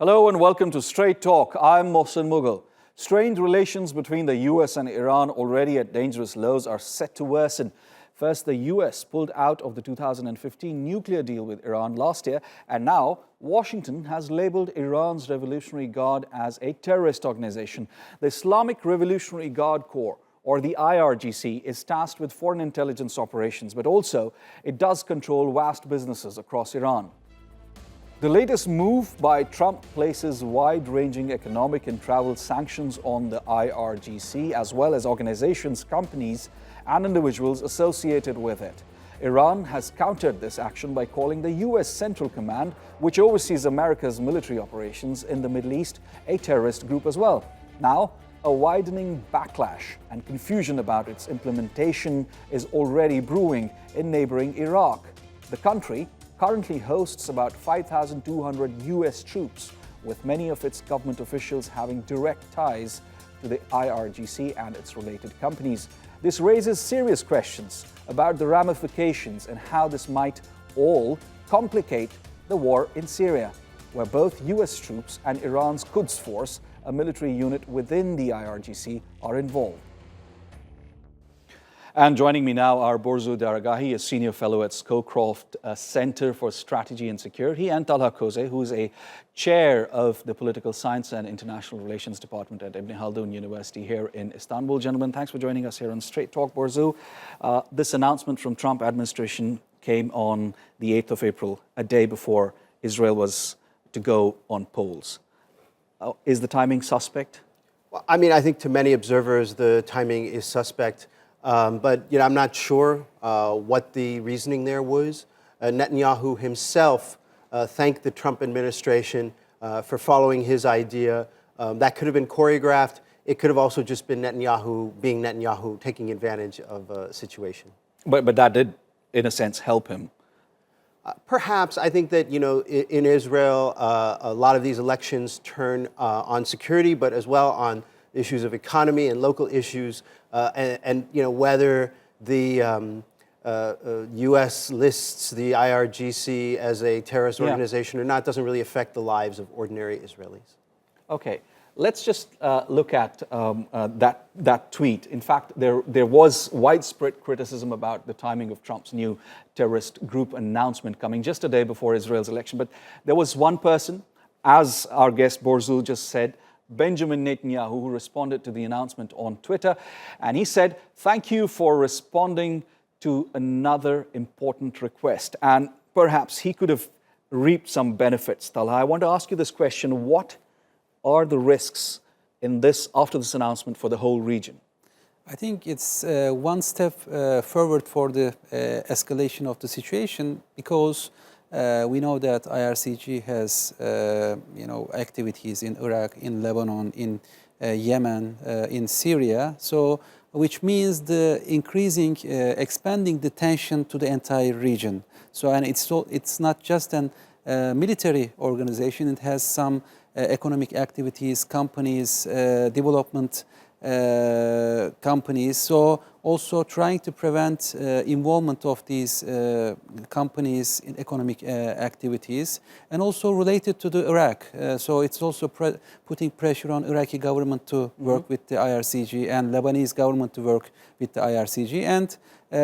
Hello and welcome to Straight Talk. I'm Mohsen Mughal. Strained relations between the U.S. and Iran, already at dangerous lows, are set to worsen. First, the U.S. pulled out of the 2015 nuclear deal with Iran last year, and now Washington has labeled Iran's Revolutionary Guard as a terrorist organization. The Islamic Revolutionary Guard Corps, or the IRGC, is tasked with foreign intelligence operations, but also it does control vast businesses across Iran. The latest move by Trump places wide-ranging economic and travel sanctions on the IRGC, as well as organizations, companies, and individuals associated with it. Iran has countered this action by calling the U.S. Central Command, which oversees America's military operations in the Middle East, a terrorist group as well. Now, a widening backlash and confusion about its implementation is already brewing in neighboring Iraq. The country currently hosts about 5,200 U.S. troops, with many of its government officials having direct ties to the IRGC and its related companies. This raises serious questions about the ramifications and how this might all complicate the war in Syria, where both U.S. troops and Iran's Quds Force, a military unit within the IRGC, are involved. And joining me now are Borzou Daragahi, a senior fellow at Scowcroft Center for Strategy and Security, and Talha Kose, who is a chair of the Political Science and International Relations Department at Ibn Haldun University here in Istanbul. Gentlemen, thanks for joining us here on Straight Talk. Borzou, this announcement from Trump administration came on the 8th of April, a day before Israel was to go on polls. Is the timing suspect? Well, I mean, I think to many observers, the timing is suspect. But I'm not sure what the reasoning there was. Netanyahu himself thanked the Trump administration for following his idea. That could have been choreographed. It could have also just been Netanyahu being Netanyahu, taking advantage of a situation. But that did, in a sense, help him. Perhaps. I think that, in Israel, a lot of these elections turn on security, but as well on issues of economy and local issues, and whether the U.S. lists the IRGC as a terrorist organization or not doesn't really affect the lives of ordinary Israelis. Okay, let's just look at that tweet. In fact, there was widespread criticism about the timing of Trump's new terrorist group announcement coming just a day before Israel's election. But there was one person, as our guest Borzou just said, Benjamin Netanyahu, who responded to the announcement on Twitter, and he said, "Thank you for responding to another important request." And perhaps he could have reaped some benefits. Talha, I want to ask you this question. What are the risks in this, after this announcement, for the whole region? I think it's one step forward for the escalation of the situation, because we know that IRCG has, activities in Iraq, in Lebanon, in Yemen, in Syria. So, which means the increasing, expanding the tension to the entire region. So, and it's not just a military organization. It has some economic activities, companies, development companies. So also trying to prevent involvement of these companies in economic activities, and also related to the Iraq. So it's also putting pressure on Iraqi government to work with the IRCG, and Lebanese government to work with the IRCG, and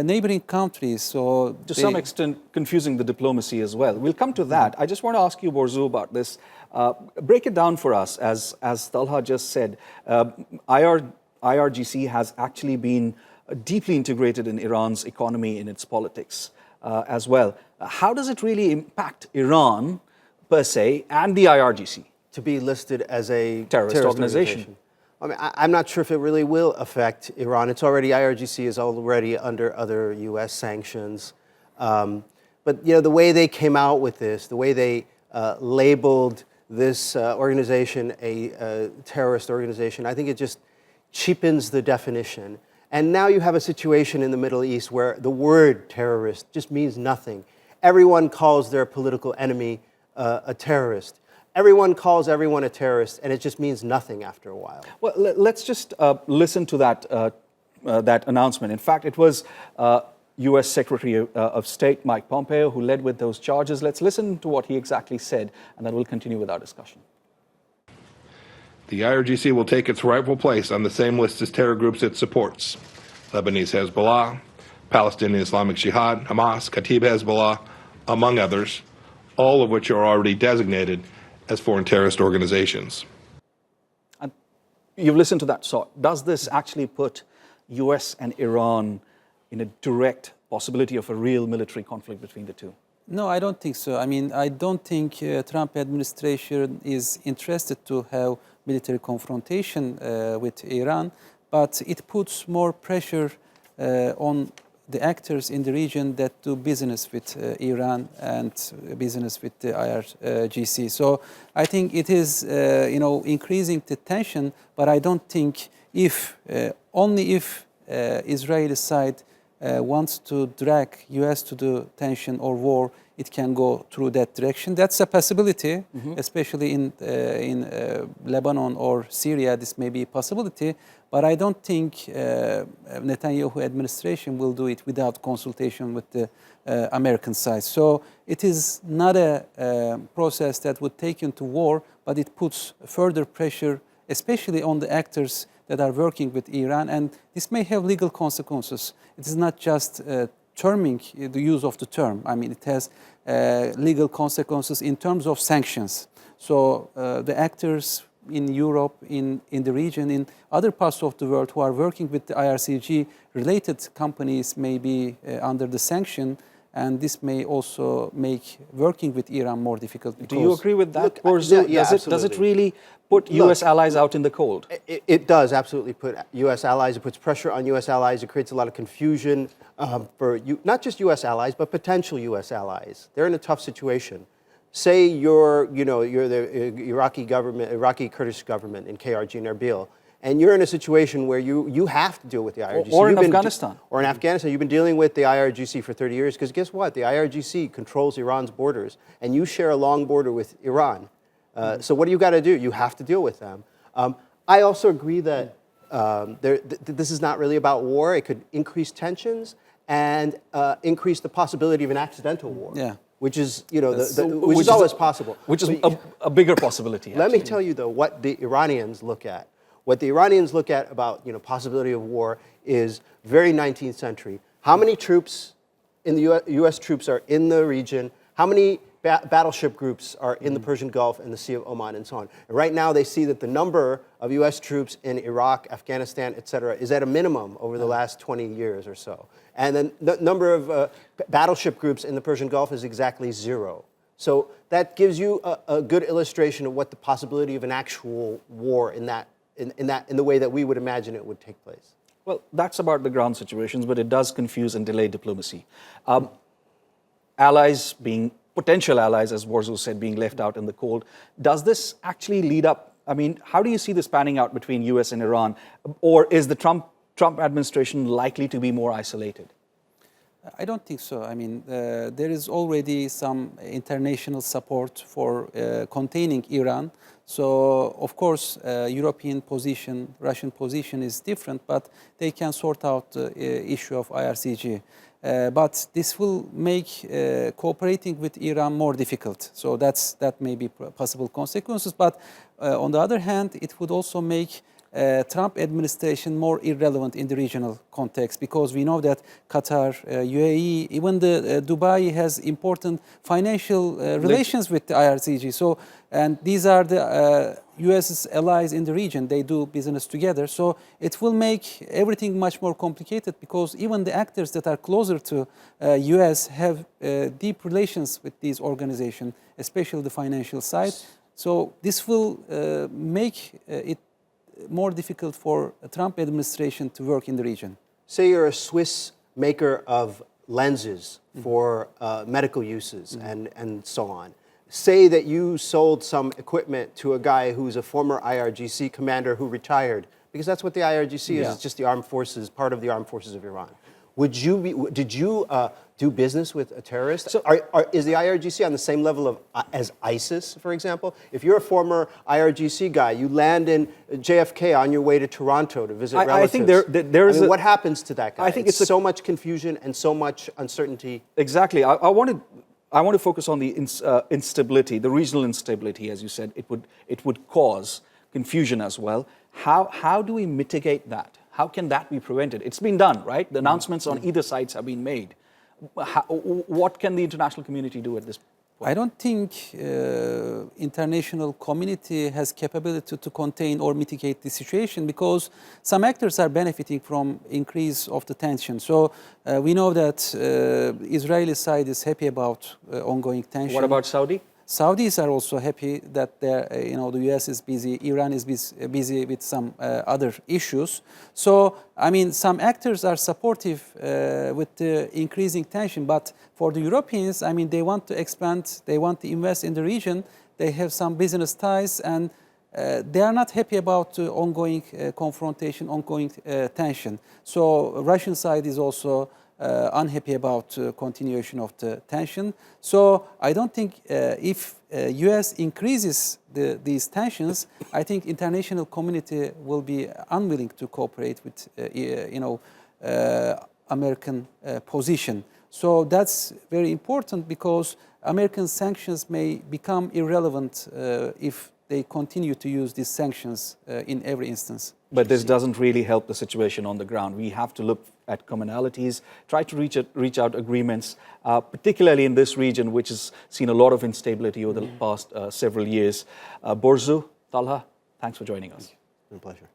neighboring countries. So to some extent, confusing the diplomacy as well. We'll come to that. I just want to ask you, Borzou, about this. Break it down for us, as Talha just said. IRGC has actually been deeply integrated in Iran's economy, in its politics as well. How does it really impact Iran, per se, and the IRGC? To be listed as a terrorist organization. I mean, I'm not sure if it really will affect Iran. IRGC is already under other U.S. sanctions. But the way they came out with this, the way they labeled this organization a terrorist organization, I think it just cheapens the definition. And now you have a situation in the Middle East where the word terrorist just means nothing. Everyone calls their political enemy a terrorist. Everyone calls everyone a terrorist, and it just means nothing after a while. Well, let's just listen to that announcement. In fact, it was U.S. Secretary of State Mike Pompeo who led with those charges. Let's listen to what he exactly said, and then we'll continue with our discussion. The IRGC will take its rightful place on the same list as terror groups it supports: Lebanese Hezbollah, Palestinian Islamic Jihad, Hamas, Kataib Hezbollah, among others, all of which are already designated as foreign terrorist organizations. And you've listened to that. So does this actually put US and Iran in a direct possibility of a real military conflict between the two? No, I don't think so. I mean, I don't think Trump administration is interested to have military confrontation with Iran, but it puts more pressure on the actors in the region that do business with Iran and business with the IRGC. So I think it is, increasing the tension, but I don't think only if Israeli side wants to drag US to the tension or war, it can go through that direction. That's a possibility, especially in Lebanon or Syria. This may be a possibility, but I don't think Netanyahu administration will do it without consultation with the American side. So it is not a process that would take into war, but it puts further pressure, especially on the actors that are working with Iran, and this may have legal consequences. It is not just terming the use of the term. I mean, it has legal consequences in terms of sanctions. So the actors in Europe, in the region, in other parts of the world who are working with the IRCG-related companies may be under the sanction, and this may also make working with Iran more difficult. Do you agree with that, Look, Borzou? yeah, Does it really put US allies out in the cold? It does absolutely put U.S. allies. It puts pressure on U.S. allies. It creates a lot of confusion for not just U.S. allies, but potential U.S. allies. They're in a tough situation. Say you're the Iraqi government, Iraqi Kurdish government in KRG and Erbil, and you're in a situation where you have to deal with the IRGC. Or in Afghanistan. Or in Afghanistan. You've been dealing with the IRGC for 30 years, because guess what? The IRGC controls Iran's borders, and you share a long border with Iran. So what do you got to do? You have to deal with them. I also agree that this is not really about war. It could increase tensions and increase the possibility of an accidental war. Yeah. Which is, which is always possible. Which is a bigger possibility. Let me tell you, though, what the Iranians look at. What the Iranians look at about possibility of war is very 19th century. How many troops in the U.S. troops are in the region? How many battleship groups are in the Persian Gulf and the Sea of Oman and so on? And right now they see that the number of U.S. troops in Iraq, Afghanistan, et cetera, is at a minimum over the last 20 years or so. And then the number of battleship groups in the Persian Gulf is exactly 0. So that gives you a good illustration of what the possibility of an actual war in the way that we would imagine it would take place. Well, that's about the ground situations, but it does confuse and delay diplomacy. Potential allies, as Borzou said, being left out in the cold. Does this actually lead up? I mean, how do you see this panning out between US and Iran? Or is the Trump administration likely to be more isolated? I don't think so. I mean, there is already some international support for containing Iran. So, of course, European position, Russian position is different, but they can sort out the issue of IRCG. But this will make cooperating with Iran more difficult. So that may be possible consequences. But on the other hand, it would also make Trump administration more irrelevant in the regional context, because we know that Qatar, UAE, even the Dubai has important financial relations with the IRCG. So, and these are the U.S.'s allies in the region. They do business together. So it will make everything much more complicated, because even the actors that are closer to U.S. have deep relations with these organizations, especially the financial side. So this will make it more difficult for a Trump administration to work in the region. Say you're a Swiss maker of lenses for medical uses and so on. Say that you sold some equipment to a guy who's a former IRGC commander who retired, because that's what the IRGC is. It's just the armed forces, part of the armed forces of Iran. Did you do business with a terrorist? So, is the IRGC on the same level as ISIS, for example? If you're a former IRGC guy, you land in JFK on your way to Toronto to visit relatives. I think there is what happens to that guy? I think it's so much confusion and so much uncertainty. Exactly. I want to focus on the instability, the regional instability, as you said, it would cause. confusion as well. How do we mitigate that? How can that be prevented? It's been done, right? The announcements on either sides have been made. What can the international community do at this point? I don't think international community has capability to contain or mitigate the situation, because some actors are benefiting from increase of the tension. So we know that Israeli side is happy about ongoing tension. What about Saudi? Saudis are also happy that the U.S. is busy, Iran is busy with some other issues. So, I mean, some actors are supportive with the increasing tension, but for the Europeans, I mean, they want to expand, they want to invest in the region, they have some business ties, and they are not happy about ongoing confrontation, ongoing tension. So, Russian side is also unhappy about continuation of the tension. So I don't think if U.S. increases these tensions, I think international community will be unwilling to cooperate with American position. So that's very important, because American sanctions may become irrelevant if they continue to use these sanctions in every instance. But this doesn't really help the situation on the ground. We have to look at commonalities, try to reach out agreements, particularly in this region, which has seen a lot of instability over the past several years. Borzou, Talha, thanks for joining us. It's been a pleasure.